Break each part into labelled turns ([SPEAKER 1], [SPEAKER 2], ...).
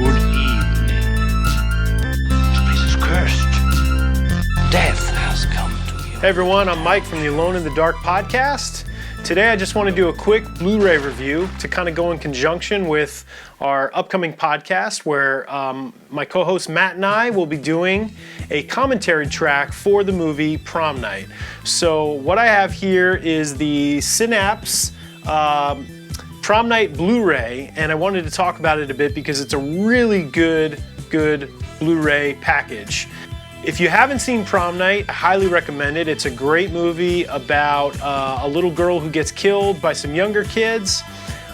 [SPEAKER 1] Good evening. This place is cursed. Death has come to you.
[SPEAKER 2] Hey everyone, I'm Mike from the Alone in the Dark podcast. Today I just want to do a quick Blu-ray review to kind of go in conjunction with our upcoming podcast where my co-host Matt and I will be doing a commentary track for the movie Prom Night. So what I have here is the Synapse Prom Night Blu-ray, and I wanted to talk about it a bit because it's a really good Blu-ray package. If you haven't seen Prom Night, I highly recommend it. It's a great movie about a little girl who gets killed by some younger kids.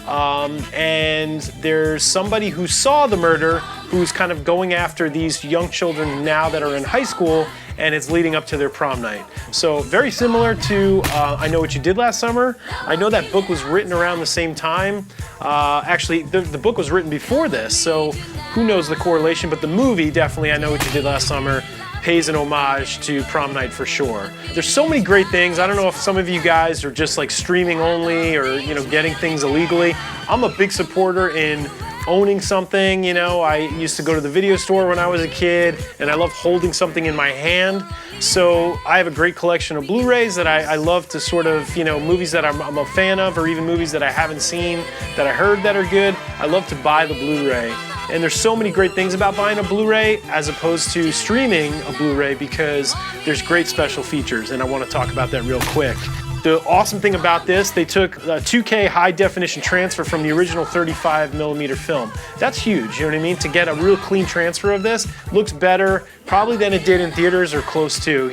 [SPEAKER 2] And there's somebody who saw the murder who's kind of going after these young children now that are in high school, and it's leading up to their prom night. So very similar to I Know What You Did Last Summer. I know that book was written around the same time. Actually, the book was written before this, so who knows the correlation, but the movie, definitely I Know What You Did Last Summer, pays an homage to Prom Night for sure. There's so many great things. I don't know if some of you guys are just like streaming only or, getting things illegally. I'm a big supporter in owning something. I used to go to the video store when I was a kid, and I love holding something in my hand. So I have a great collection of Blu-rays that I love to sort of, movies that I'm a fan of, or even movies that I haven't seen that I heard that are good. I love to buy the Blu-ray. And there's so many great things about buying a Blu-ray as opposed to streaming a Blu-ray because there's great special features, and I want to talk about that real quick. The awesome thing about this, they took a 2K high definition transfer from the original 35mm film. That's huge, you know what I mean? To get a real clean transfer of this, looks better probably than it did in theaters or close to,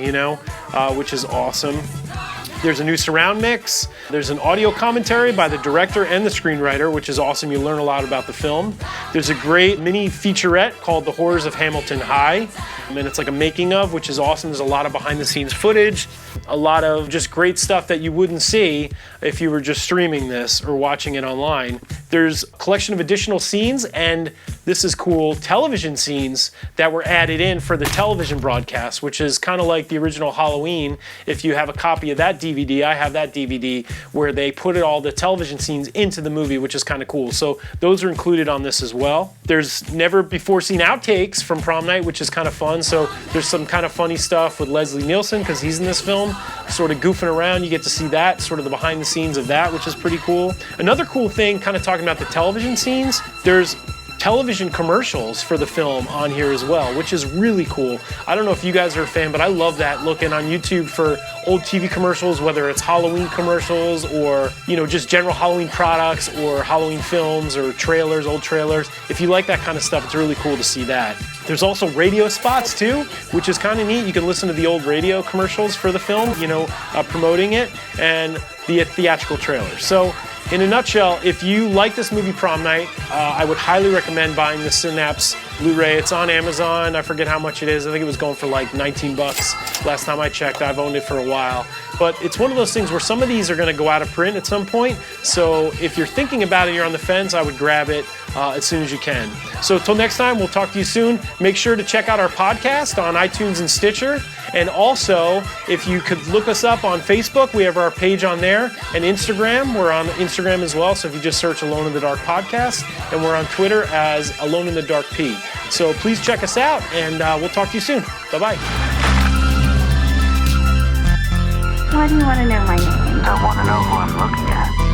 [SPEAKER 2] which is awesome. There's a new surround mix. There's an audio commentary by the director and the screenwriter, which is awesome. You learn a lot about the film. There's a great mini featurette called The Horrors of Hamilton High. And it's like a making of, which is awesome. There's a lot of behind the scenes footage, a lot of just great stuff that you wouldn't see if you were just streaming this or watching it online. There's a collection of additional scenes, and this is cool, television scenes that were added in for the television broadcast, which is kind of like the original Halloween. If you have a copy of that DVD, I have that DVD, where they put all the television scenes into the movie, which is kind of cool. So those are included on this as well. There's never before seen outtakes from Prom Night, which is kind of fun. So there's some kind of funny stuff with Leslie Nielsen, because he's in this film, sort of goofing around. You get to see that, sort of the behind the scenes of that, which is pretty cool. Another cool thing, kind of talking about the television scenes, there's television commercials for the film on here as well, which is really cool. I don't know if you guys are a fan, but I love that, looking on YouTube for old TV commercials, whether it's Halloween commercials or, just general Halloween products or Halloween films or trailers, old trailers. If you like that kind of stuff, it's really cool to see that. There's also radio spots too, which is kind of neat. You can listen to the old radio commercials for the film, promoting it, and the theatrical trailers. So in a nutshell, if you like this movie Prom Night, I would highly recommend buying the Synapse Blu-ray. It's on Amazon. I forget how much it is. I think it was going for like $19 last time I checked. I've owned it for a while. But it's one of those things where some of these are going to go out of print at some point. So if you're thinking about it, you're on the fence, I would grab it as soon as you can. So until next time, we'll talk to you soon. Make sure to check out our podcast on iTunes and Stitcher. And also, if you could look us up on Facebook, we have our page on there, and Instagram. We're on Instagram as well, so if you just search Alone in the Dark Podcast, and we're on Twitter as Alone in the Dark P. So please check us out, and we'll talk to you soon. Bye-bye.
[SPEAKER 3] Why do you want to know my name?
[SPEAKER 1] I want to know who I'm looking at.